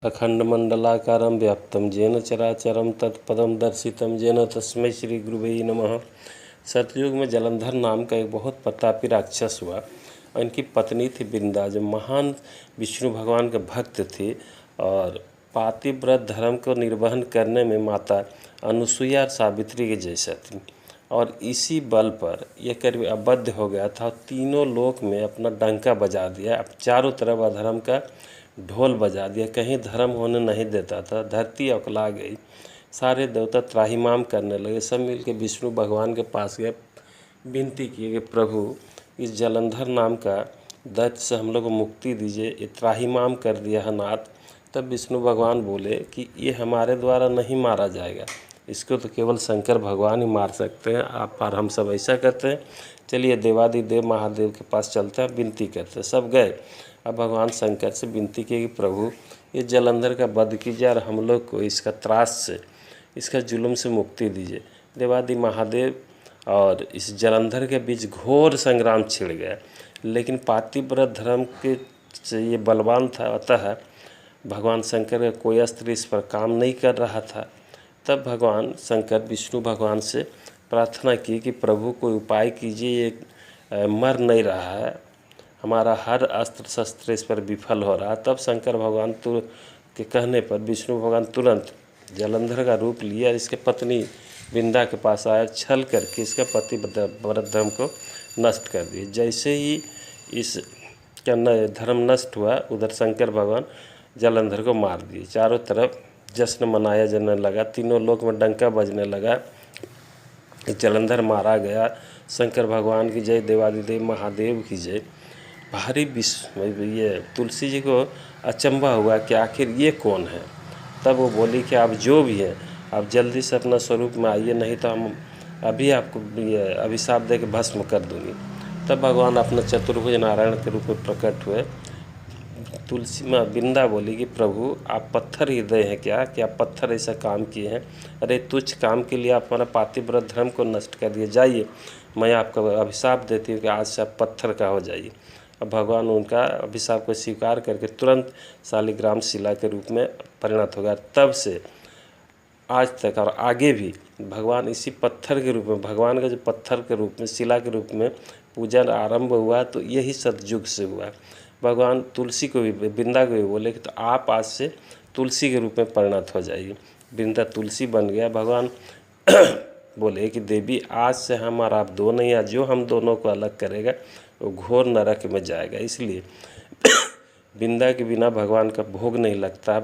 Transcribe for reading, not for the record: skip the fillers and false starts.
अखंडमंडलाकारं व्याप्तं येन चराचरं तत्पदं दर्शितं येन तस्मै श्री गुरुवे नमः। सतयुग में जलंधर नाम का एक बहुत प्रतापी राक्षस हुआ। इनकी पत्नी थी बिंदा, जो महान विष्णु भगवान के भक्त थे और पातिव्रत धर्म को निर्वहन करने में माता अनुसुईया और सावित्री के जैसा थी। और इसी बल पर यह करीब अबद्ध हो गया था। तीनों लोक में अपना डंका बजा दिया। अब चारों तरफ अधर्म का ढोल बजा दिया, कहीं धर्म होने नहीं देता था। धरती अकला गई, सारे देवता त्राहिमाम करने लगे। सब मिलकर विष्णु भगवान के पास गए, विनती किए कि प्रभु इस जलंधर नाम का दैत्य से हम लोग को मुक्ति दीजिए, ये त्राहिमाम कर दिया है नाथ। तब विष्णु भगवान बोले कि ये हमारे द्वारा नहीं मारा जाएगा, इसको तो केवल शंकर भगवान ही मार सकते हैं। आप पर हम सब ऐसा करते हैं, चलिए देवादिदेव महादेव के पास चलते हैं, विनती करते हैं। सब गए। अब भगवान शंकर से विनती की कि प्रभु ये जलंधर का वध कीजिए और हम लोग को इसका त्रास से, इसका जुल्म से मुक्ति दीजिए। देवादि महादेव और इस जलंधर के बीच घोर संग्राम छिड़ गया, लेकिन पातिव्रत धर्म के से ये बलवान था, अतः भगवान शंकर का कोई अस्त्र इस पर काम नहीं कर रहा था। तब भगवान शंकर विष्णु भगवान से प्रार्थना की कि प्रभु कोई उपाय कीजिए, ये मर नहीं रहा है, हमारा हर अस्त्र शस्त्र इस पर विफल हो रहा। तब शंकर भगवान के कहने पर विष्णु भगवान तुरंत जलंधर का रूप लिया, इसके पत्नी बिंदा के पास आया, छल करके इसका पतिव्रत धर्म को नष्ट कर दिया। जैसे ही इस धर्म नष्ट हुआ, उधर शंकर भगवान जलंधर को मार दिए। चारों तरफ जश्न मनाया जाने लगा, तीनों लोक में डंका बजने लगा। जलंधर मारा गया। शंकर भगवान की जय, देवादिदेव महादेव की जय। भारी ये तुलसी जी को अचंभा हुआ कि आखिर ये कौन है। तब वो बोली कि आप जो भी हैं, आप जल्दी से अपना स्वरूप में आइए, नहीं तो हम अभी आपको ये अभिशाप दे के भस्म कर दूंगी। तब भगवान अपना चतुर्भुज नारायण के रूप में प्रकट हुए। तुलसी माँ बिंदा बोली कि प्रभु आप पत्थर हृदय हैं क्या, कि आप पत्थर ऐसा काम किए हैं? अरे तुच्छ काम के लिए आप हमारा पातिव्रत धर्म को नष्ट कर दिए, जाइए मैं आपको अभिशाप देती हूँ कि आज से आप पत्थर का हो जाइए। अब भगवान उनका अभिशाप को स्वीकार करके तुरंत शालिग्राम शिला के रूप में परिणत हो गया। तब से आज तक और आगे भी भगवान इसी पत्थर के रूप में, भगवान का जो पत्थर के रूप में, शिला के रूप में पूजन आरंभ हुआ, तो यही सतयुग से हुआ। भगवान तुलसी को भी, बिंदा को भी बोले कि तो आप आज से तुलसी के रूप में परिणत हो जाइए। बिंदा तुलसी बन गया। भगवान बोले कि देवी आज से हम और आप दो नहीं, आज जो हम दोनों को अलग करेगा वो घोर नरक में जाएगा। इसलिए बिंदा के बिना भगवान का भोग नहीं लगता है।